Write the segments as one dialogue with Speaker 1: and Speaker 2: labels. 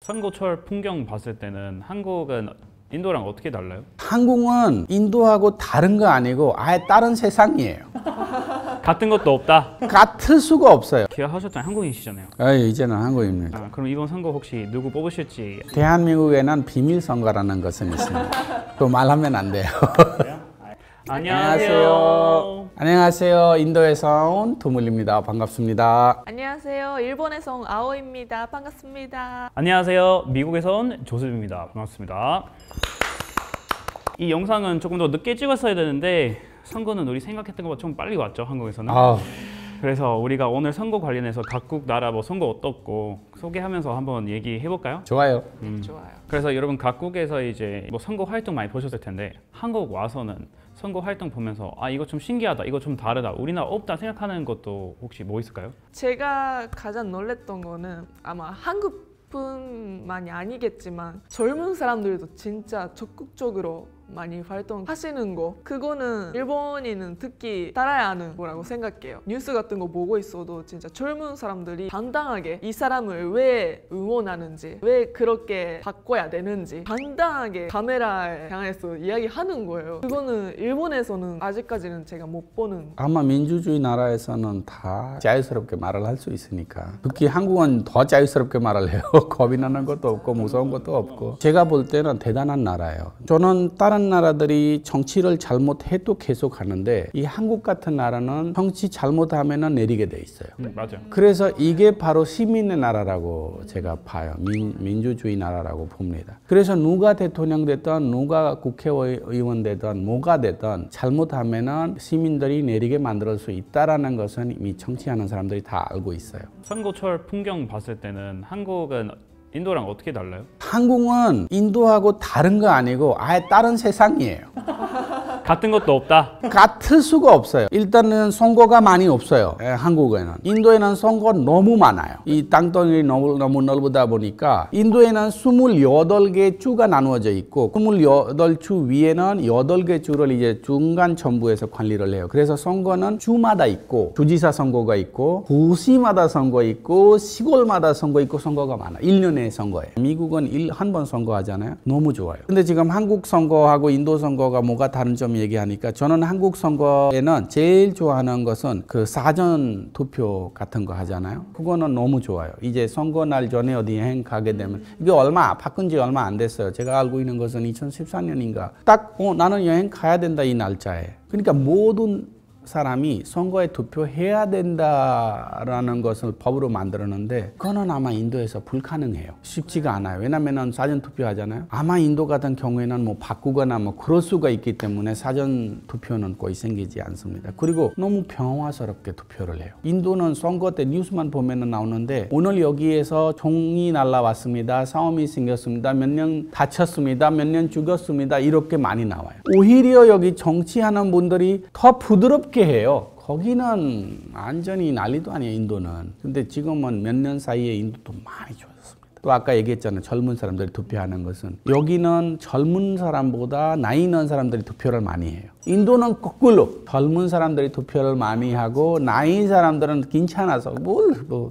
Speaker 1: 선거철 풍경 봤을 때는 한국은 인도랑 어떻게 달라요?
Speaker 2: 한국은 인도하고 다른 거 아니고 아예 다른 세상이에요.
Speaker 1: 같은 것도 없다?
Speaker 2: 같을 수가 없어요.
Speaker 1: 기여하셨던 한국인이시잖아요.
Speaker 2: 이제는 한국입니다.
Speaker 1: 그럼 이번 선거 혹시 누구 뽑으실지?
Speaker 2: 대한민국에는 비밀 선거라는 것은 있습니다. 그거 말하면 안 돼요.
Speaker 1: 안녕하세요.
Speaker 2: 안녕하세요. 인도에서 온 두물입니다. 반갑습니다.
Speaker 3: 안녕하세요. 일본에서 온 아오입니다. 반갑습니다.
Speaker 1: 안녕하세요. 미국에서 온 조셉입니다. 반갑습니다. 이 영상은 조금 더 늦게 찍었어야 되는데 선거는 우리 생각했던 것보다 좀 빨리 왔죠, 한국에서는. 그래서 우리가 오늘 선거 관련해서 각국 나라 뭐 선거 어떻고 소개하면서 한번 얘기해 볼까요?
Speaker 2: 좋아요.
Speaker 3: 좋아요.
Speaker 1: 그래서 여러분 각국에서 이제 뭐 선거 활동 많이 보셨을 텐데 한국 와서는 선거 활동 보면서 아 이거 좀 신기하다, 이거 좀 다르다, 우리나라 없다 생각하는 것도 혹시 뭐 있을까요?
Speaker 3: 제가 가장 놀랬던 거는 아마 한국뿐만이 아니겠지만 젊은 사람들도 진짜 적극적으로 많이 활동하시는 거, 그거는 일본인은 특히 따라야 하는 거라고 생각해요. 뉴스 같은 거 보고 있어도 진짜 젊은 사람들이 당당하게 이 사람을 왜 응원하는지, 왜 그렇게 바꿔야 되는지 당당하게 카메라에 향해서 이야기하는 거예요. 그거는 일본에서는 아직까지는 제가 못 보는.
Speaker 2: 아마 민주주의 나라에서는 다 자유스럽게 말을 할 수 있으니까. 특히 한국은 더 자유스럽게 말을 해요. 겁이 나는 것도 없고 무서운 것도 없고. 제가 볼 때는 대단한 나라예요. 저는 다른 나라들이 정치를 잘못해도 계속 하는데 이 한국 같은 나라는 정치 잘못하면 내리게 돼 있어요.
Speaker 1: 맞아요.
Speaker 2: 그래서 이게 바로 시민의 나라라고 제가 봐요. 민주주의 나라라고 봅니다. 그래서 누가 대통령 됐든 누가 국회의원 되든 뭐가 되든 잘못하면 시민들이 내리게 만들 수 있다는 것은 이미 정치하는 사람들이 다 알고 있어요.
Speaker 1: 선거철 풍경 봤을 때는 한국은 인도랑 어떻게 달라요?
Speaker 2: 한국은 인도하고 다른 거 아니고 아예 다른 세상이에요.
Speaker 1: 같은 것도 없다?
Speaker 2: 같을 수가 없어요. 일단은 선거가 많이 없어요. 한국에는. 인도에는 선거 너무 많아요. 이 땅덩이 너무 넓다 보니까 인도에는 28개 주가 나누어져 있고 28주 위에는 8개 주를 이제 중간 정부에서 관리를 해요. 그래서 선거는 주마다 있고 주지사 선거가 있고 도시마다 선거 있고 시골마다 선거 있고 선거가 많아. 1년에 선거예요. 미국은 한 번 선거하잖아요. 너무 좋아요. 근데 지금 한국 선거하고 인도 선거가 뭐가 다른 점이 얘기하니까 저는 한국 선거에는 제일 좋아하는 것은 그 사전 투표 같은 거 하잖아요. 그거는 너무 좋아요. 이제 선거 날 전에 어디 여행 가게 되면 이게 바꾼 지 얼마 안 됐어요. 제가 알고 있는 것은 2014년인가 딱 나는 여행 가야 된다 이 날짜에. 그러니까 모든 사람이 선거에 투표해야 된다라는 것을 법으로 만들었는데 그거는 아마 인도에서 불가능해요. 쉽지가 않아요. 왜냐면은 사전 투표하잖아요. 아마 인도 같은 경우에는 뭐 바꾸거나 뭐 그럴 수가 있기 때문에 사전 투표는 거의 생기지 않습니다. 그리고 너무 평화스럽게 투표를 해요. 인도는 선거 때 뉴스만 보면은 나오는데 오늘 여기에서 총이 날라왔습니다. 싸움이 생겼습니다. 몇 명 다쳤습니다. 몇 명 죽었습니다. 이렇게 많이 나와요. 오히려 여기 정치하는 분들이 더 부드럽게 해요. 거기는 완전히 난리도 아니에요, 인도는. 근데 지금은 몇 년 사이에 인도도 많이 좋아졌습니다. 또 아까 얘기했잖아요. 젊은 사람들이 투표하는 것은. 여기는 젊은 사람보다 나이 있는 사람들이 투표를 많이 해요. 인도는 거꾸로 젊은 사람들이 투표를 많이 하고 나이 사람들은 괜찮아서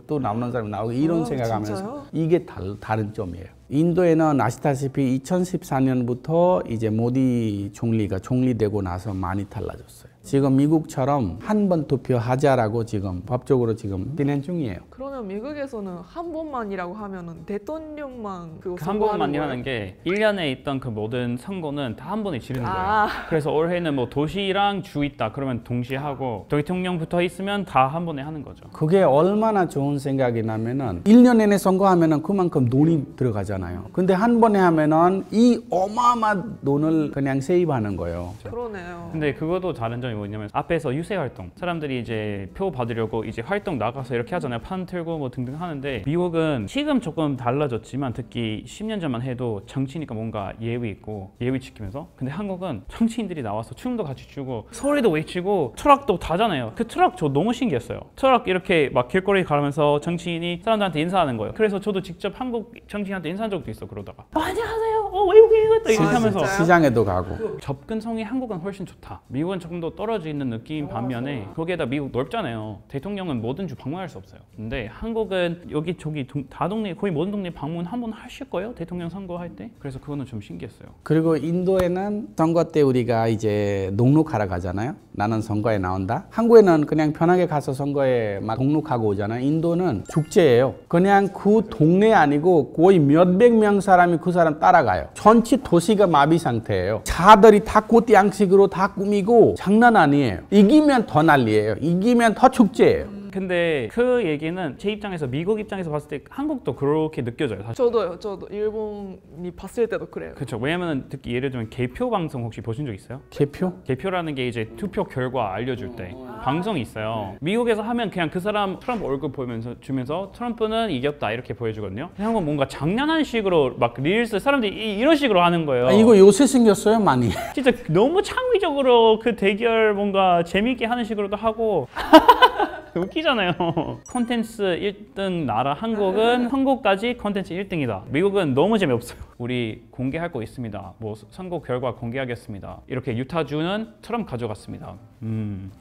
Speaker 2: 또 나오는 사람이 나오고 이런 생각하면서
Speaker 3: 진짜요?
Speaker 2: 이게 다른 점이에요. 인도에는 아시다시피 2014년부터 이제 모디 총리가 총리되고 나서 많이 달라졌어요. 지금 미국처럼 한 번 투표하자라고 지금 법적으로 지금 진행 중이에요.
Speaker 3: 그러면 미국에서는 한 번만이라고 하면은 대통령만 그거
Speaker 1: 한 번만
Speaker 3: 선거하는
Speaker 1: 하는 게 1년에 있던 그 모든 선거는 다 한 번에 치르는 거예요.
Speaker 3: 아.
Speaker 1: 그래서 올해는 뭐 도시랑 주 있다 그러면 동시에 하고 대통령 붙어 있으면 다 한 번에 하는 거죠.
Speaker 2: 그게 얼마나 좋은 생각이냐면은 1년 내내 선거하면은 그만큼 돈이 들어가잖아요. 근데 한 번에 하면은 이 어마어마한 돈을 그냥 세입하는 거예요.
Speaker 3: 그러네요.
Speaker 1: 근데 그것도 다른 점이 뭐냐면 앞에서 유세 활동, 사람들이 이제 표 받으려고 이제 활동 나가서 이렇게 하잖아요. 판 틀고 뭐 등등 하는데 미국은 지금 조금 달라졌지만 특히 10년 전만 해도 정치니까 뭔가 예의 있고 예의 지키면서, 근데 한국은 정치인들이 나와서 춤도 같이 추고 소리도 외치고 트럭도 타잖아요. 그 트럭 저 너무 신기했어요. 트럭 이렇게 막 길거리 가면서 정치인이 사람들한테 인사하는 거예요. 그래서 저도 직접 한국 정치인한테 인사한 적도 있어. 그러다가 안녕하세요 외국인이다 이렇게 하면서
Speaker 3: 진짜요?
Speaker 2: 시장에도 가고.
Speaker 1: 접근성이 한국은 훨씬 좋다. 미국은 조금 더 떨어져 있는 느낌 반면에 거기에다 미국 넓잖아요. 대통령은 모든 주 방문할 수 없어요. 근데 한국은 여기저기 다 동네 거의 모든 동네 방문 한번 하실 거예요? 대통령 선거할 때? 그래서 그거는 좀 신기했어요.
Speaker 2: 그리고 인도에는 선거 때 우리가 이제 녹록하러 가잖아요. 나는 선거에 나온다. 한국에는 그냥 편하게 가서 선거에 막 녹록하고 오잖아요. 인도는 축제예요. 그냥 그 동네 아니고 거의 몇백 명 사람이 그 사람 따라가요. 전체 도시가 마비 상태예요. 차들이 다 꽃 양식으로 다 꾸미고 장난 아니에요. 이기면 더 난리예요. 이기면 더 축제예요.
Speaker 1: 근데 그 얘기는 제 입장에서 미국 입장에서 봤을 때 한국도 그렇게 느껴져요. 사실.
Speaker 3: 저도 일본이 봤을 때도 그래요.
Speaker 1: 그렇죠. 왜냐면 특히 예를 들면 개표 방송 혹시 보신 적 있어요?
Speaker 2: 개표?
Speaker 1: 개표라는 게 이제 투표 결과 알려줄 때 방송이 있어요. 미국에서 하면 그냥 그 사람 트럼프 얼굴 보면서 주면서 트럼프는 이겼다 이렇게 보여주거든요. 한국은 뭔가 장난하는 식으로 막 릴스 사람들이 이런 식으로 하는 거예요.
Speaker 2: 아, 이거 요새 생겼어요, 많이.
Speaker 1: 진짜 너무 창의적으로 그 대결 뭔가 재밌게 하는 식으로도 하고 웃기잖아요. 콘텐츠 1등 나라 한국은 선거까지 콘텐츠 1등이다. 미국은 너무 재미없어요. 우리 공개할 거 있습니다. 뭐 선거 결과 공개하겠습니다. 이렇게 유타주는 트럼프 가져갔습니다.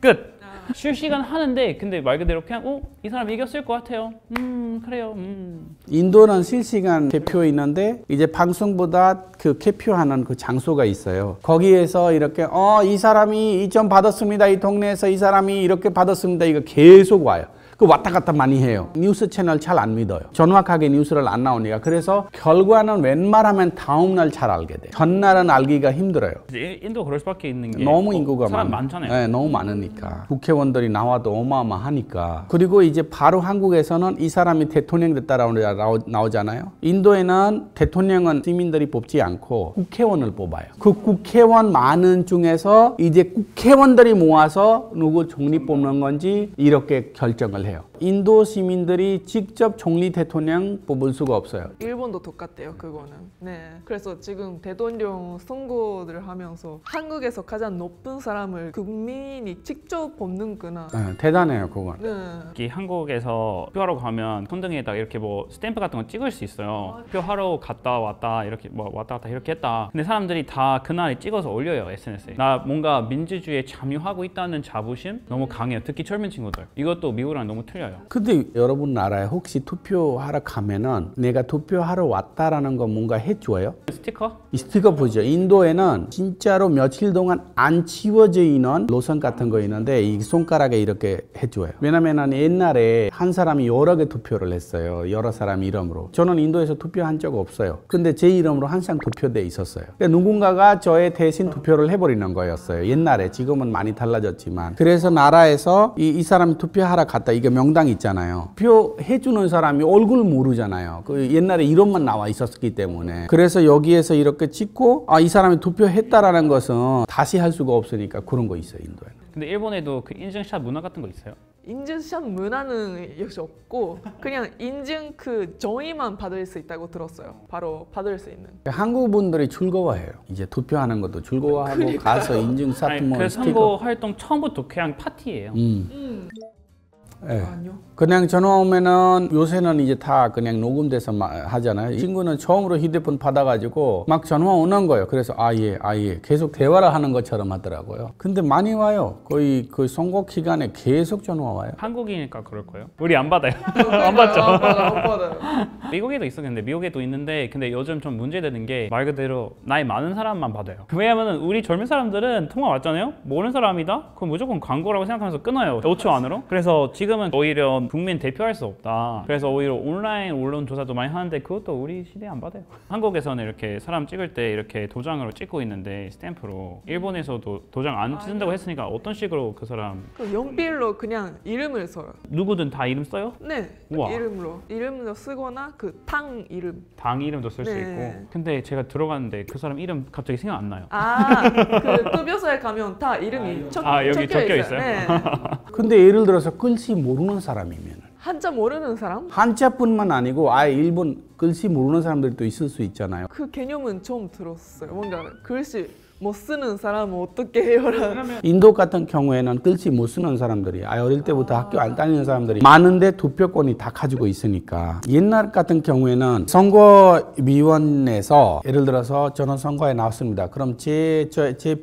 Speaker 1: 끝. 실시간 하는데 근데 말 그대로 그냥 이 사람 이겼을 것 같아요. 그래요.
Speaker 2: 인도는 실시간 개표 있는데 이제 방송보다 그 개표하는 그 장소가 있어요. 거기에서 이렇게 이 사람이 2점 받았습니다. 이 동네에서 이 사람이 이렇게 받았습니다. 이거 계속 와요. 그 왔다 갔다 많이 해요. 뉴스 채널 잘 안 믿어요. 정확하게 뉴스를 안 나오니까. 그래서 결과는 웬만하면 다음날 잘 알게 돼요. 전날은 알기가 힘들어요.
Speaker 1: 인도 그럴 수밖에 있는 게
Speaker 2: 너무 인구가
Speaker 1: 사람 많잖아요.
Speaker 2: 네, 너무 많으니까. 국회의원들이 나와도 어마어마하니까. 그리고 이제 바로 한국에서는 이 사람이 대통령 됐다라고 나오잖아요. 인도에는 대통령은 시민들이 뽑지 않고 국회의원을 뽑아요. 그 국회의원 많은 중에서 이제 국회의원들이 모아서 누구 총리 뽑는 건지 이렇게 결정을 해요. 인도 시민들이 직접 총리 대통령 뽑을 수가 없어요.
Speaker 3: 일본도 똑같대요, 그거는. 네. 그래서 지금 대통령 선거를 하면서 한국에서 가장 높은 사람을 국민이 직접 뽑는구나.
Speaker 2: 네, 대단해요, 그건.
Speaker 3: 네.
Speaker 1: 특히 한국에서 투표하러 가면 손등에다가 이렇게 뭐 스탬프 같은 거 찍을 수 있어요. 투표하러 갔다 왔다 이렇게 뭐 왔다 갔다 이렇게 했다. 근데 사람들이 다 그날에 찍어서 올려요, SNS에. 나 뭔가 민주주의에 참여하고 있다는 자부심 너무 강해요. 특히 젊은 친구들. 이것도 미국이랑 너무 틀려요.
Speaker 2: 근데 여러분 나라에 혹시 투표하러 가면은 내가 투표하러 왔다라는 거 뭔가 해줘요?
Speaker 1: 스티커?
Speaker 2: 이 스티커 보죠. 인도에는 진짜로 며칠 동안 안 치워져 있는 로션 같은 거 있는데 이 손가락에 이렇게 해줘요. 왜냐면은 옛날에 한 사람이 여러 개 투표를 했어요. 여러 사람 이름으로. 저는 인도에서 투표한 적 없어요. 근데 제 이름으로 항상 투표돼 있었어요. 그러니까 누군가가 저의 대신 투표를 해버리는 거였어요. 옛날에. 지금은 많이 달라졌지만. 그래서 나라에서 이 사람이 투표하러 갔다. 이게 명당 있잖아요. 투표 해주는 사람이 얼굴 모르잖아요. 그 옛날에 이름만 나와 있었기 때문에. 그래서 여기에서 이렇게 찍고 이 사람이 투표했다라는 것은 다시 할 수가 없으니까 그런 거 있어요, 인도에는.
Speaker 1: 근데 일본에도 그 인증샷 문화 같은 거 있어요?
Speaker 3: 인증샷 문화는 역시 없고 그냥 인증 그 정의만 받을 수 있다고 들었어요. 바로 받을 수 있는.
Speaker 2: 한국 분들이 즐거워해요. 이제 투표하는 것도 즐거워하고 가서 인증샷
Speaker 1: 아니,
Speaker 2: 뭐
Speaker 1: 그
Speaker 2: 스티커.
Speaker 1: 선거 활동 처음부터 그냥 파티예요.
Speaker 2: 네.
Speaker 3: 아니요.
Speaker 2: 그냥 전화 오면은 요새는 이제 다 그냥 녹음돼서 하잖아요. 이 친구는 처음으로 휴대폰 받아가지고 막 전화 오는 거예요. 그래서 예. 계속 대화를 하는 것처럼 하더라고요. 근데 많이 와요. 거의 그 선거 기간에 계속 전화 와요.
Speaker 1: 한국이니까 그럴 거예요. 우리 안 받아요. 안 받죠.
Speaker 3: 안 받아요.
Speaker 1: 미국에도 있었는데 미국에도 있는데 근데 요즘 좀 문제되는 게 말 그대로 나이 많은 사람만 받아요. 왜냐면은 우리 젊은 사람들은 통화 왔잖아요. 모르는 사람이다? 그럼 무조건 광고라고 생각하면서 끊어요. 5초 안으로. 그래서 지금은 오히려 국민 대표할 수 없다. 그래서 오히려 온라인 언론 조사도 많이 하는데 그것도 우리 시대에 안 받아요. 한국에서는 이렇게 사람 찍을 때 이렇게 도장으로 찍고 있는데 스탬프로. 일본에서도 도장 안 찍는다고 했으니까 어떤 식으로 그 사람
Speaker 3: 그 연필로 그냥 이름을 써요.
Speaker 1: 누구든 다 이름 써요?
Speaker 3: 네.
Speaker 1: 우와.
Speaker 3: 이름으로 쓰거나 그 탕 이름.
Speaker 1: 당 이름도 쓸 수
Speaker 3: 네.
Speaker 1: 있고. 근데 제가 들어갔는데 그 사람 이름 갑자기 생각 안 나요.
Speaker 3: 그 투표소에 가면 다 이름이
Speaker 1: 여기 적혀 있어요?
Speaker 3: 네.
Speaker 2: 근데 예를 들어서 글씨 모르는 사람이면
Speaker 3: 한자 모르는 사람?
Speaker 2: 한자뿐만 아니고 아예 일본 글씨 모르는 사람들도 있을 수 있잖아요.
Speaker 3: 그 개념은 처음 들었어요. 뭔가 글씨 못 쓰는 사람은 어떻게 해요라.
Speaker 2: 인도 같은 경우에는 글씨 못 쓰는 사람들이 어릴 때부터 학교 안 다니는 사람들이 많은데 투표권이 다 가지고 있으니까 옛날 같은 경우에는 선거위원회에서 예를 들어서 저는 선거에 나왔습니다. 그럼 제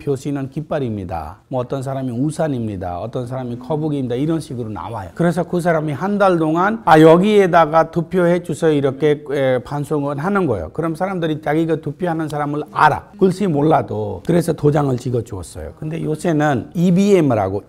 Speaker 2: 표시는 깃발입니다. 뭐 어떤 사람이 우산입니다. 어떤 사람이 거북이입니다. 이런 식으로 나와요. 그래서 그 사람이 한 달 동안 여기에다가 투표해 주세요 이렇게 반송을 하는 거예요. 그럼 사람들이 자기가 투표하는 사람을 알아. 글씨 몰라도. 그래서 도장을 찍어 주었어요. 근데 요새는 EBM이라고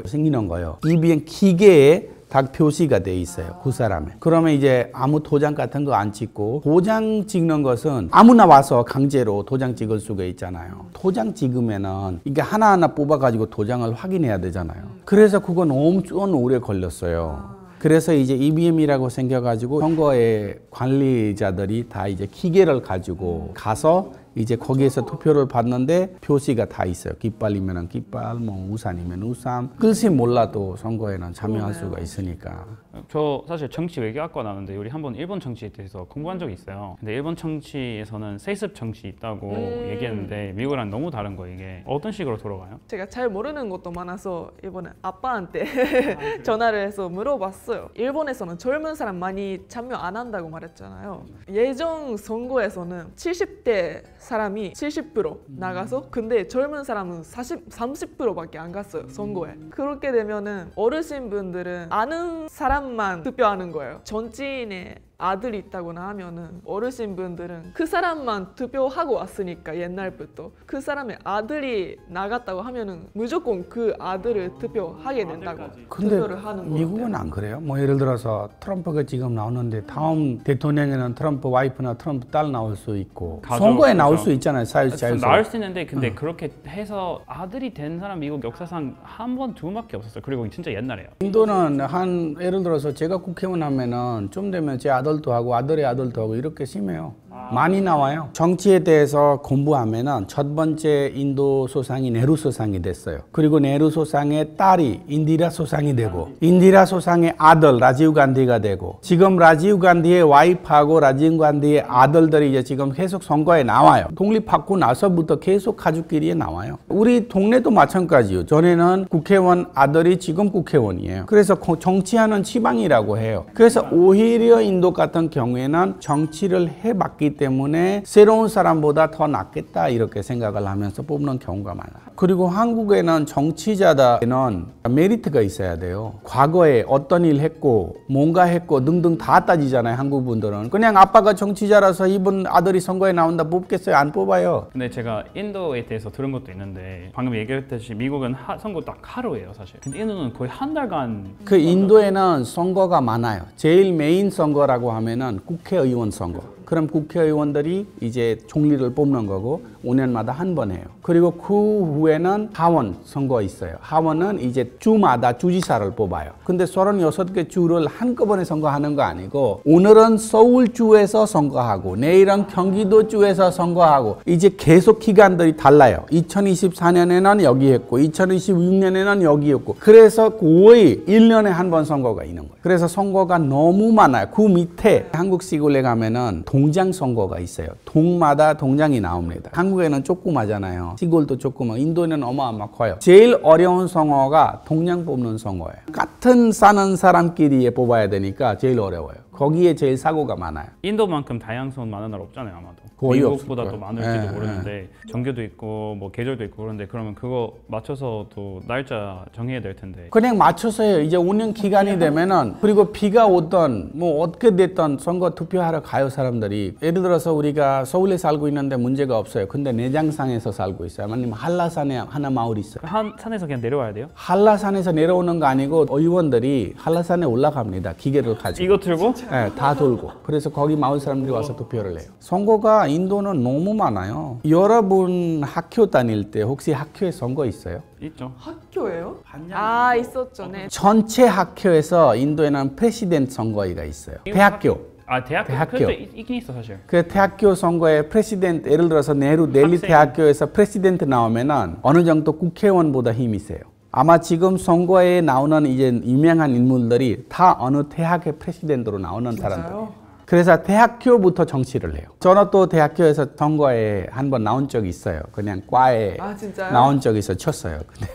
Speaker 2: 생기는 거예요. EBM 기계에 딱 표시가 돼 있어요. 그 사람의. 그러면 이제 아무 도장 같은 거 안 찍고 도장 찍는 것은 아무나 와서 강제로 도장 찍을 수가 있잖아요. 도장 찍으면은 이게 하나하나 뽑아가지고 도장을 확인해야 되잖아요. 그래서 그건 엄청 오래 걸렸어요. 그래서 이제 EBM이라고 생겨가지고 선거의 관리자들이 다 이제 기계를 가지고 가서 이제 거기에서 투표를 받는데 표시가 다 있어요. 깃발이면 깃발, 뭐 우산이면 우산. 글씨 몰라도 선거에는 참여할 수가 있으니까.
Speaker 1: 저 사실 정치 외교학과 나왔는데 우리 한번 일본 정치에 대해서 공부한 적이 있어요. 근데 일본 정치에서는 세습 정치 있다고 얘기했는데 미국이랑 너무 다른 거 이게 어떤 식으로 돌아가요?
Speaker 3: 제가 잘 모르는 것도 많아서 이번에 아빠한테 전화를 해서 물어봤어요. 일본에서는 젊은 사람 많이 참여 안 한다고 말했잖아요. 예전 선거에서는 70대 사람이 70% 나가서 근데 젊은 사람은 30%밖에 안 갔어요. 선거에. 그렇게 되면은 어르신분들은 아는 사람만 투표하는 거예요. 정치인의 아들이 있다거나 하면은 어르신분들은 그 사람만 투표하고 왔으니까 옛날부터 그 사람의 아들이 나갔다고 하면은 무조건 그 아들을 투표하게 된다고
Speaker 2: 근데
Speaker 3: 투표를 하는 거예요.
Speaker 2: 미국은 안 그래요? 뭐 예를 들어서 트럼프가 지금 나오는데 다음 대통령에는 트럼프 와이프나 트럼프 딸 나올 수 있고 선거에 나올 수 있잖아요. 자유선.
Speaker 1: 나올 수 있는데 근데 그렇게 해서 아들이 된 사람 미국 역사상 한 번, 두 번밖에 없었어요. 그리고 진짜 옛날에요.
Speaker 2: 인도는 한 예를 들어서 제가 국회의원 하면은 좀 되면 제 아들도 하고 아들의 아들도 하고 이렇게 심해요. 많이 나와요. 정치에 대해서 공부하면은 첫 번째 인도 소상이 네루 소상이 됐어요. 그리고 네루 소상의 딸이 인디라 소상이 되고 인디라 소상의 아들 라지우 간디가 되고 지금 라지우 간디의 와이프하고 라지우 간디의 아들들이 이제 지금 계속 선거에 나와요. 독립받고 나서부터 계속 가족끼리 나와요. 우리 동네도 마찬가지예요. 전에는 국회의원 아들이 지금 국회의원이에요. 그래서 정치하는 지방이라고 해요. 그래서 오히려 인도 같은 경우에는 정치를 해봤기 때문에 새로운 사람보다 더 낫겠다 이렇게 생각을 하면서 뽑는 경우가 많아요. 그리고 한국에는 정치자들은 메리트가 있어야 돼요. 과거에 어떤 일 했고 뭔가 했고 등등 다 따지잖아요. 한국 분들은 그냥 아빠가 정치자라서 이번 아들이 선거에 나온다 뽑겠어요? 안 뽑아요.
Speaker 1: 근데 제가 인도에 대해서 들은 것도 있는데 방금 얘기했듯이 미국은 선거 딱 하루예요 사실. 근데 인도는 거의 한 달간.
Speaker 2: 그 인도에는 선거가 많아요. 제일 메인 선거라고 하면은 국회의원 선거. 그럼 국회의원들이 이제 총리를 뽑는 거고 5년마다 한 번 해요. 그리고 그 후에는 하원 선거 있어요. 하원은 이제 주마다 주지사를 뽑아요. 근데 36개 주를 한꺼번에 선거하는 거 아니고 오늘은 서울주에서 선거하고 내일은 경기도주에서 선거하고 이제 계속 기간들이 달라요. 2024년에는 여기 했고 2026년에는 여기 했고 그래서 거의 1년에 한 번 선거가 있는 거예요. 그래서 선거가 너무 많아요. 그 밑에 한국 시골에 가면은 동장 선거가 있어요. 동마다 동장이 나옵니다. 한국에는 조그마잖아요. 시골도 조그마. 인도는 어마어마 커요. 제일 어려운 선거가 동장 뽑는 선거예요. 같은 사는 사람끼리 뽑아야 되니까 제일 어려워요. 거기에 제일 사고가 많아요.
Speaker 1: 인도만큼 다양성 많은 나라 없잖아요 아마도.
Speaker 2: 거의
Speaker 1: 미국보다
Speaker 2: 없을
Speaker 1: 더
Speaker 2: 거예요.
Speaker 1: 많을지도
Speaker 2: 예,
Speaker 1: 모르는데 정교도 있고 뭐 계절도 있고 그런데 그러면 그거 맞춰서 또 날짜 정해야 될 텐데.
Speaker 2: 그냥 맞춰서 해요. 이제 5년 기간이 되면은 그리고 비가 오던 뭐 어떻게 됐던 선거 투표하러 가요 사람들이. 예를 들어서 우리가 서울에 살고 있는데 문제가 없어요. 근데 내장산에서 살고 있어요. 아니면 한라산에 하나 마을 있어요.
Speaker 1: 한 산에서 그냥 내려와야 돼요?
Speaker 2: 한라산에서 내려오는 거 아니고 의원들이 한라산에 올라갑니다. 기계를 가지고.
Speaker 1: 이거 들고?
Speaker 2: 네, 다 돌고. 그래서 거기 마을 사람들이 와서 투표를 해요. 선거가 인도는 너무 많아요. 여러분 학교 다닐 때 혹시 학교에 선거 있어요?
Speaker 1: 있죠.
Speaker 3: 학교예요? 아 있었죠. 네.
Speaker 2: 전체 학교에서 인도에는 프레시덴트 선거가 있어요. 대학교.
Speaker 1: 아 대학교? 그것도 있긴 있어 사실.
Speaker 2: 그 대학교 선거에 프레시덴트 예를 들어서 네루 델리
Speaker 1: 학생.
Speaker 2: 대학교에서 프레시덴트 나오면은 어느 정도 국회의원보다 힘이 세요. 아마 지금 선거에 나오는 이제 유명한 인물들이 다 어느 대학의 프레시덴트로 나오는 사람들이에요. 그래서 대학교부터 정치를 해요. 저는 또 대학교에서 선거에 한번 나온 적이 있어요. 그냥 과에
Speaker 3: 아 진짜요?
Speaker 2: 나온 적이 있어 쳤어요. 근데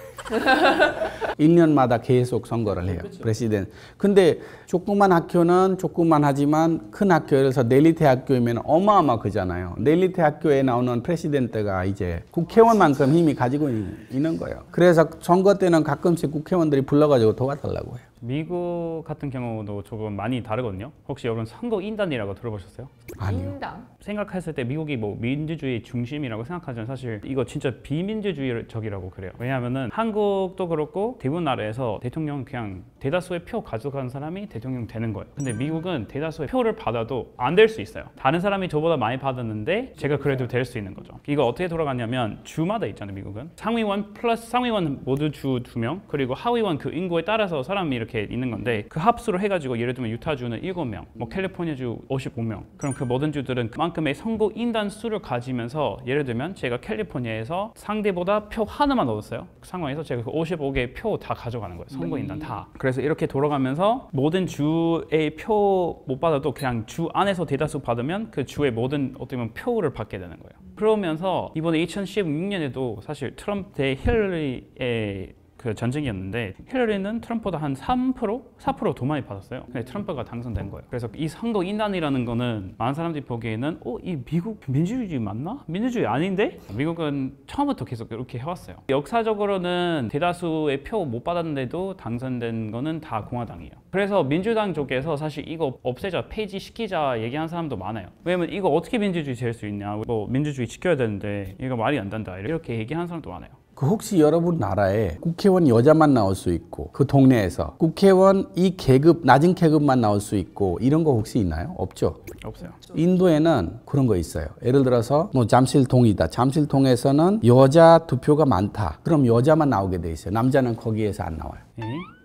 Speaker 2: 1년마다 계속 선거를 해요. 프레시덴트. 근데 조그만 학교는 조그만 하지만 큰 학교, 예를 들어서 넬리테 학교이면 어마어마 크잖아요. 넬리테 학교에 나오는 프레시덴트가 이제 국회의원만큼 힘이 가지고 있는 거예요. 그래서 선거 때는 가끔씩 국회의원들이 불러가지고 도와달라고 해요.
Speaker 1: 미국 같은 경우도 조금 많이 다르거든요. 혹시 여러분 선거인단이라고 들어보셨어요?
Speaker 2: 아니요.
Speaker 3: 인당.
Speaker 1: 생각했을 때 미국이 뭐 민주주의 중심이라고 생각하지만 사실 이거 진짜 비민주주의적이라고 그래요. 왜냐하면은 한국도 그렇고 대부분 나라에서 대통령 그냥 대다수의 표 가져간 사람이 대통령 되는 거예요. 근데 미국은 대다수의 표를 받아도 안 될 수 있어요. 다른 사람이 저보다 많이 받았는데 제가 그래도 될 수 있는 거죠. 이거 어떻게 돌아가냐면 주마다 있잖아요. 미국은 상위원 플러스 상위원 모두 주 2명 그리고 하위원 그 인구에 따라서 사람이 이렇게 있는 건데 그 합수를 해가지고 예를 들면 유타주는 7명, 뭐 캘리포니아주 55명. 그럼 그 모든 주들은 그만큼의 선거 인단 수를 가지면서 예를 들면 제가 캘리포니아에서 상대보다 표 하나만 얻었어요. 그 상황에서 제가 그 55개 표 다 가져가는 거예요. 선거 인단 다. 그래서 이렇게 돌아가면서 모든 주의 표 못 받아도 그냥 주 안에서 대다수 받으면 그 주의 모든 어떻게 보면 표를 받게 되는 거예요. 그러면서 이번에 2016년에도 사실 트럼프 대 힐러리의 그 전쟁이었는데 힐러리는 트럼프보다 한 3%? 4% 더 많이 받았어요. 근데 트럼프가 당선된 거예요. 그래서 이 선거 인단이라는 거는 많은 사람들이 보기에는 이 미국 민주주의 맞나? 민주주의 아닌데? 미국은 처음부터 계속 이렇게 해왔어요. 역사적으로는 대다수의 표 못 받았는데도 당선된 거는 다 공화당이에요. 그래서 민주당 쪽에서 사실 이거 없애자, 폐지시키자 얘기하는 사람도 많아요. 왜냐면 이거 어떻게 민주주의 될 수 있냐? 뭐 민주주의 지켜야 되는데 이거 말이 안 된다. 이렇게 얘기하는 사람도 많아요.
Speaker 2: 그 혹시 여러분 나라에 국회의원 여자만 나올 수 있고 그 동네에서 국회의원 이 계급 낮은 계급만 나올 수 있고 이런 거 혹시 있나요? 없죠.
Speaker 1: 없어요.
Speaker 2: 인도에는 그런 거 있어요. 예를 들어서 뭐 잠실동이다. 잠실동에서는 여자 투표가 많다. 그럼 여자만 나오게 돼 있어요. 남자는 거기에서 안 나와요.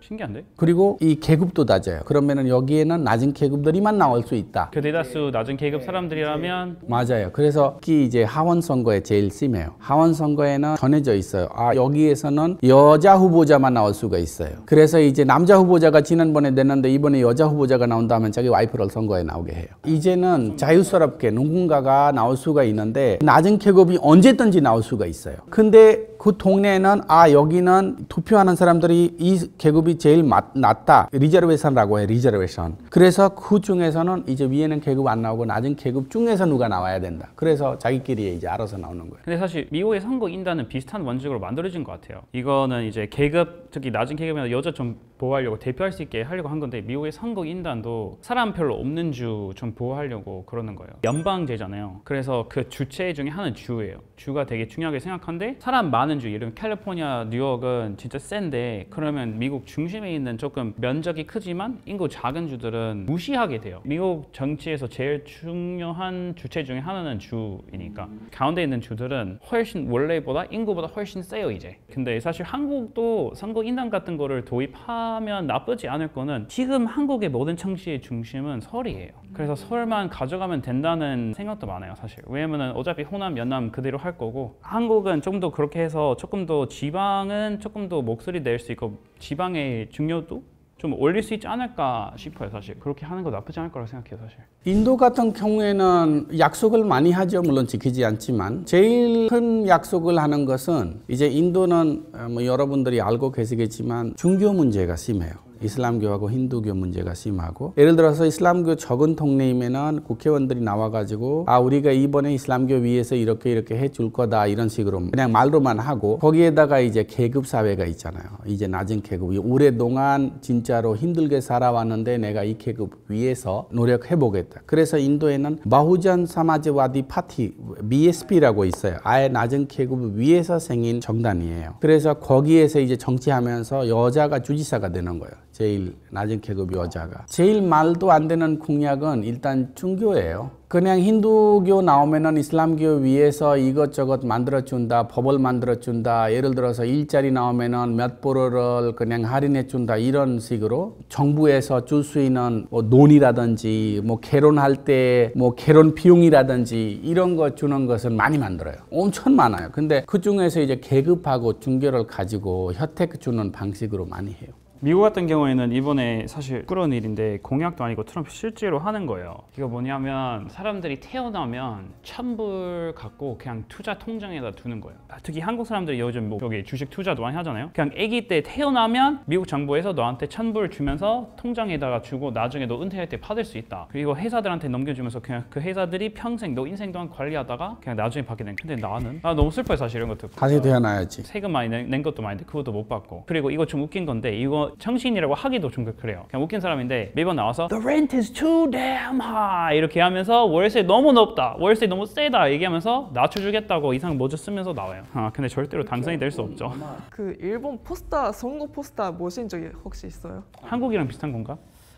Speaker 1: 신기한데?
Speaker 2: 그리고 이 계급도 낮아요. 그러면은 여기에는 낮은 계급들이만 나올 수 있다.
Speaker 1: 그 대다수 낮은 계급 사람들이라면
Speaker 2: 맞아요. 그래서 특히 이제 하원 선거에 제일 심해요. 하원 선거에는 전해져 있어요. 여기에서는 여자 후보자만 나올 수가 있어요. 그래서 이제 남자 후보자가 지난번에 냈는데 이번에 여자 후보자가 나온다면 자기 와이프를 선거에 나오게 해요. 이제는 자유스럽게 누군가가 나올 수가 있는데 낮은 계급이 언제든지 나올 수가 있어요. 근데 그 동네에는 여기는 투표하는 사람들이 이 계급이 제일 낮다. 리저베이션이라고 해요. 리저베이션. 그래서 그 중에서는 이제 위에는 계급 안 나오고 낮은 계급 중에서 누가 나와야 된다. 그래서 자기끼리 이제 알아서 나오는 거예요.
Speaker 1: 근데 사실 미국의 선거 인단은 비슷한 원칙으로 만들어진 것 같아요. 이거는 이제 계급, 특히 낮은 계급이나 여자 좀 보호하려고 대표할 수 있게 하려고 한 건데 미국의 선거 인단도 사람 별로 없는 주 좀 보호하려고 그러는 거예요. 연방제잖아요. 그래서 그 주체 중에 하나는 주예요. 주가 되게 중요하게 생각하는데 사람 많은 주, 예를 들면 캘리포니아, 뉴욕은 진짜 센데 그러면 미국 중심에 있는 조금 면적이 크지만 인구 작은 주들은 무시하게 돼요. 미국 정치에서 제일 중요한 주체 중에 하나는 주이니까 가운데 있는 주들은 훨씬 원래보다 인구보다 훨씬 세요 이제. 근데 사실 한국도 선거 인단 같은 거를 도입하면 나쁘지 않을 거는 지금 한국의 모든 정치의 중심은 서울이에요. 그래서 서울만 가져가면 된다는 생각도 많아요 사실. 왜냐면은 어차피 호남, 연남 그대로 할 거고 한국은 좀 더 그렇게 해서 조금 더 지방은 조금 더 목소리 낼 수 있고 지방의 중요도 좀 올릴 수 있지 않을까 싶어요 사실. 그렇게 하는 거 나쁘지 않을 거라고 생각해요 사실.
Speaker 2: 인도 같은 경우에는 약속을 많이 하죠. 물론 지키지 않지만 제일 큰 약속을 하는 것은 이제 인도는 뭐 여러분들이 알고 계시겠지만 종교 문제가 심해요. 이슬람교하고 힌두교 문제가 심하고 예를 들어서 이슬람교 적은 동네이면은 국회의원들이 나와가지고 우리가 이번에 이슬람교 위해서 이렇게 해줄 거다 이런 식으로 그냥 말로만 하고 거기에다가 이제 계급 사회가 있잖아요. 이제 낮은 계급이 오랫동안 진짜로 힘들게 살아왔는데 내가 이 계급 위해서 노력해보겠다. 그래서 인도에는 바후잔 사마지와디 파티 BSP라고 있어요. 아예 낮은 계급 위해서 생긴 정당이에요. 그래서 거기에서 이제 정치하면서 여자가 주지사가 되는 거예요. 제일 낮은 계급 여자가. 제일 말도 안 되는 공약은 일단 종교예요. 그냥 힌두교 나오면은 이슬람교 위에서 이것저것 만들어준다, 법을 만들어준다. 예를 들어서 일자리 나오면은 몇 불을 그냥 할인해준다. 이런 식으로 정부에서 줄 수 있는 뭐 논이라든지 뭐 결혼할 때 뭐 결혼 비용이라든지 이런 거 주는 것은 많이 만들어요. 엄청 많아요. 근데 그 중에서 이제 계급하고 종교를 가지고 혜택 주는 방식으로 많이 해요.
Speaker 1: 미국 같은 경우에는 이번에 사실 부끄러운 일인데 공약도 아니고 트럼프 실제로 하는 거예요. 이거 뭐냐면 사람들이 태어나면 $1,000 갖고 그냥 투자 통장에다 두는 거예요. 특히 한국 사람들이 요즘 뭐 여기 주식 투자도 많이 하잖아요. 그냥 아기 때 태어나면 미국 정부에서 너한테 $1,000 주면서 통장에다가 주고 나중에 너 은퇴할 때 받을 수 있다. 그리고 회사들한테 넘겨주면서 그냥 그 회사들이 평생 너 인생 동안 관리하다가 그냥 나중에 받게 된. 근데 나는 너무 슬퍼요 사실 이런 것도.
Speaker 2: 다시 태어나야지.
Speaker 1: 세금 많이 낸 것도 많은데 그것도 못 받고. 그리고 이거 좀 웃긴 건데 이거 정신이라고 하기도 좀 그래요. 그냥 웃긴 사람인데 매번 나와서 The rent is too damn high 이렇게 하면서 월세 너무 높다, 월세 너무 세다 얘기하면서 낮춰주겠다고 이상 모조 쓰면서 나와요. 근데 절대로 당선이 될 수 없죠.
Speaker 3: 그 일본 포스터, 선거 포스터 보신 적이 혹시 있어요?
Speaker 1: 한국이랑 비슷한 건가?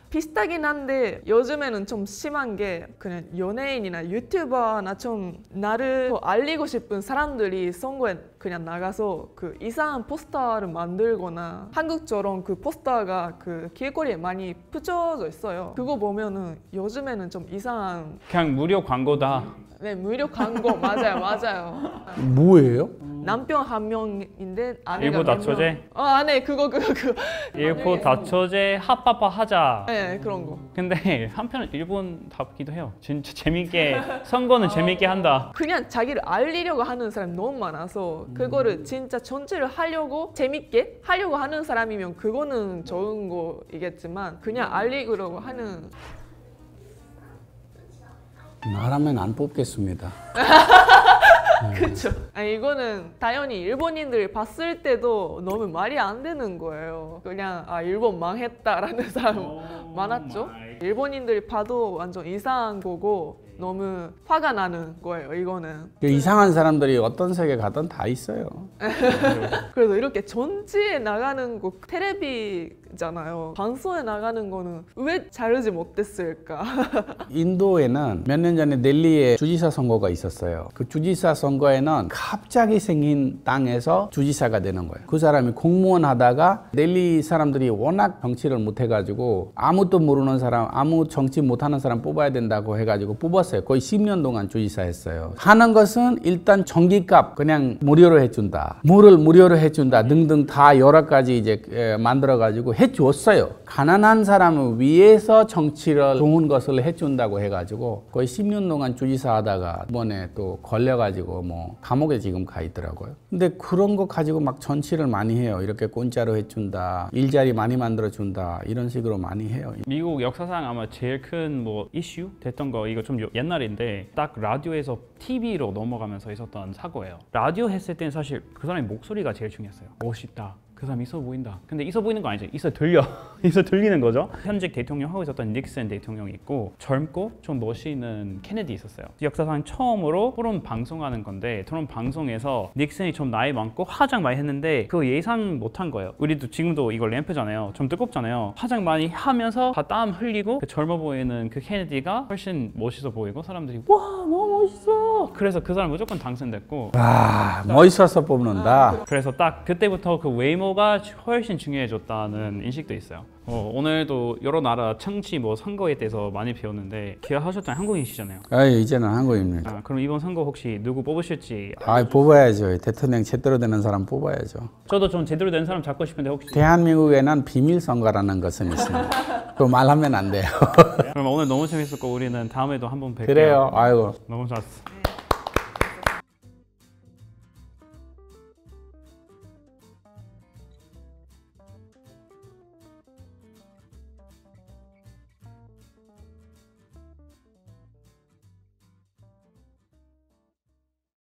Speaker 3: 비슷하긴 한데 요즘에는 좀 심한 게 그냥 연예인이나 유튜버나 좀 나를 더 알리고 싶은 사람들이 선거에 그냥 나가서 그 이상한 포스터를 만들거나 한국처럼 그 포스터가 그 길거리에 많이 붙여져 있어요. 그거 보면은 요즘에는 좀 이상한
Speaker 1: 그냥 무료 광고다.
Speaker 3: 네, 무료 광고 맞아요.
Speaker 2: 뭐예요?
Speaker 3: 남편 한 명인데 아내가
Speaker 1: 일부 다처제?
Speaker 3: 안에 그거
Speaker 1: 일부 다처제 핫바파 하자.
Speaker 3: 네, 그런 거.
Speaker 1: 근데 한편은 일본답기도 해요. 진짜 재밌게 선거는 재밌게 한다.
Speaker 3: 그냥 자기를 알리려고 하는 사람이 너무 많아서 그거를 진짜 전체를 하려고 재밌게 하려고 하는 사람이면 그거는 좋은 거이겠지만 그냥 알리려고 하는
Speaker 2: 나라면 안 뽑겠습니다.
Speaker 3: 그쵸. 아니 이거는 당연히 일본인들 봤을 때도 너무 말이 안 되는 거예요. 그냥 일본 망했다라는 사람 많았죠. 일본인들이 봐도 완전 이상한 거고 너무 화가 나는 거예요. 이거는.
Speaker 2: 이상한 사람들이 어떤 세계 가든 다 있어요.
Speaker 3: 그래서 이렇게 전지에 나가는 거 텔레비잖아요. 방송에 나가는 거는 왜 자르지 못했을까?
Speaker 2: 인도에는 몇 년 전에 델리에 주지사 선거가 있었어요. 그 주지사 선거에는 갑자기 생긴 땅에서 주지사가 되는 거예요. 그 사람이 공무원 하다가 델리 사람들이 워낙 정치를 못 해가지고 아무것도 모르는 사람, 아무 정치 못하는 사람 뽑아야 된다고 해가지고 뽑았어요. 거의 10년 동안 주지사 했어요. 하는 것은 일단 전기값 그냥 무료로 해준다, 물을 무료로 해준다 등등 다 여러 가지 이제 만들어가지고 해주었어요. 가난한 사람을 위해서 정치를 좋은 것을 해준다고 해가지고 거의 10년 동안 주지사 하다가 이번에 또 걸려가지고 뭐 감옥에 지금 가 있더라고요. 근데 그런 거 가지고 막 정치를 많이 해요. 이렇게 공짜로 해준다, 일자리 많이 만들어준다 이런 식으로 많이 해요.
Speaker 1: 미국 역사상 아마 제일 큰 뭐 이슈 됐던 거 이거 좀 옛날인데 딱 라디오에서 TV로 넘어가면서 있었던 사고예요. 라디오 했을 때는 사실 그 사람의 목소리가 제일 중요했어요. 멋있다. 그 사람 있어 보인다. 근데 있어 보이는 거 아니죠. 있어 들려. 있어 들리는 거죠. 현직 대통령 하고 있었던 닉슨 대통령이 있고 젊고 좀 멋있는 케네디 있었어요. 역사상 처음으로 토론 방송하는 건데 토론 방송에서 닉슨이 좀 나이 많고 화장 많이 했는데 그거 예상 못한 거예요. 우리도 지금도 이거 램프잖아요. 좀 뜨겁잖아요. 화장 많이 하면서 다 땀 흘리고 그 젊어 보이는 그 케네디가 훨씬 멋있어 보이고 사람들이 와 너무 멋있어. 그래서 그 사람 무조건 당선됐고
Speaker 2: 멋있어서 뽑는다.
Speaker 1: 그래서 딱 그때부터 그 외모가 훨씬 중요해졌다는 인식도 있어요. 오늘도 여러 나라 정치 뭐 선거에 대해서 많이 배웠는데 기억하셨던 한국인이시잖아요.
Speaker 2: 이제는 한국입니다.
Speaker 1: 그럼 이번 선거 혹시 누구 뽑으실지?
Speaker 2: 뽑아야죠. 대통령 제대로 되는 사람 뽑아야죠.
Speaker 1: 저도 좀 제대로 된 사람 잡고 싶은데 혹시
Speaker 2: 대한민국에는 비밀 선거라는 것은 있습니다. 그거 말하면 안 돼요.
Speaker 1: 그럼 오늘 너무 재밌었고 우리는 다음에도 한번 뵐게요.
Speaker 2: 그래요. 아이고.
Speaker 1: 너무 좋았어.